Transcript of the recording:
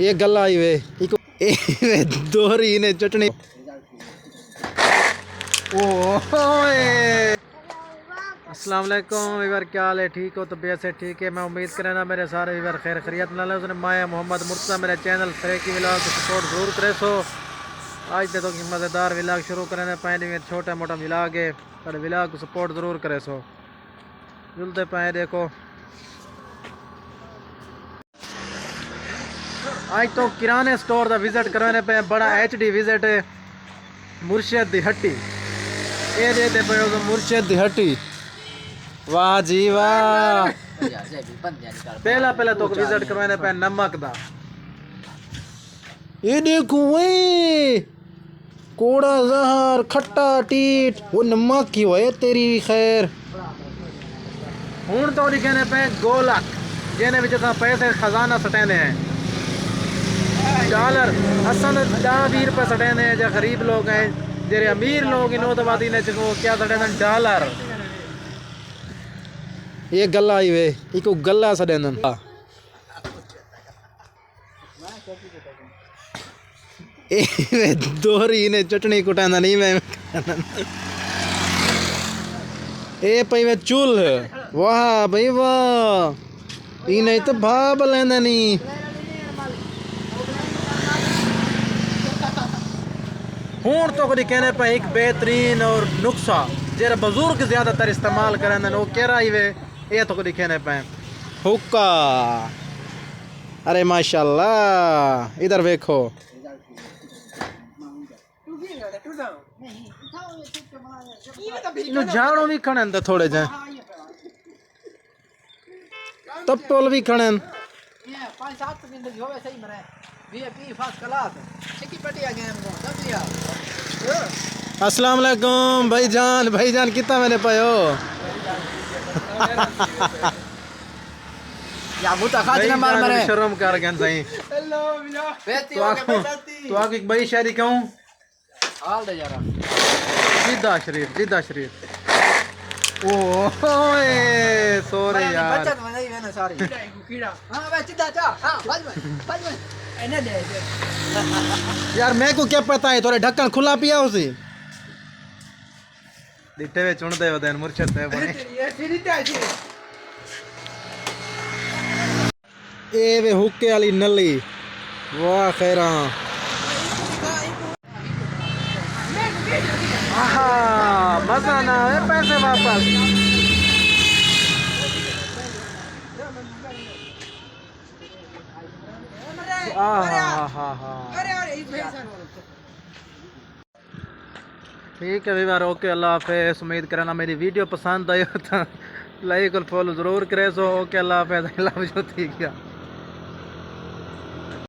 ये गला आई वे दोहरी ने चटनी। अस्सलाम वालेकुम वीवर, क्या हाल है? ठीक हो? तबीयत से ठीक है? मैं उम्मीद करें ना मेरे सारे वीवर खैर खैरियत नाल उसने माया मोहम्मद मुर्तज़ा मेरे चैनल फरेकी व्लॉग को सपोर्ट जरूर करे सो। आज तो मज़ेदार व्लॉग शुरू करें पाए में छोटा मोटा व्लॉग है पर व्लॉग को सपोर्ट जरूर करे सो। जुलते पाए देखो आज तो किराने स्टोर का विजिट करवाने पे बड़ा HD विजिट है मुर्शिद दी हट्टी। ये देते पे मुर्शिद दी हट्टी। वाह जी वाह। पहला तो विजिट करवाने पे नमक दा। ये देखो कोड़ा जहर खट्टा टीट वो नमक की है तेरी खैर। हूं तो लिखने पे गोलक जेने विच पैसे खजाना सटेने हैं डॉलर असन 10-20 रुपये सटेने जो गरीब लोग हैं जेरे अमीर लोग इन तो बाद इन्हें क्या सटेने डॉलर। ये गला आई वे इको गला सटेन दोहरी ने चटनी कुटाना नहीं मैं ए पई वे चूल वाह भाई वाह इन्हें तो भाप लेना नहीं। हूं तो कभी कहने पे एक बेहतरीन और नुस्खा जरा बुजुर्ग ज्यादातर इस्तेमाल करें वो कह ही वे ये तो कभी कहने पे हुक्का। अरे माशाल्लाह इधर देखो झाड़ू भी खड़े थोड़े जे तप्पल भी खड़े। अस्सलाम वालेकुम भाईजान कितना मैंने पायो शर्म कर गए सही तो आगे बड़ी शायरी कहूँ जिद्दा शरीफ ओए सॉरी यार यार मैं को क्या पता है थोड़े ढक्कन खुला पिया उसे दिट्टे वे चुन दे वदन मुर्शिद है बने ए वे हुक्के वाली नली वाह खैरा मजा ना है पैसे वापस। ठीक है बार ओके अल्लाह हाफिज़। उम्मीद करना मेरी वीडियो पसंद आई हो तो लाइक और फॉलो ज़रूर करे सो। ओके अल्लाह हाफिज़। Love you. ठीक है।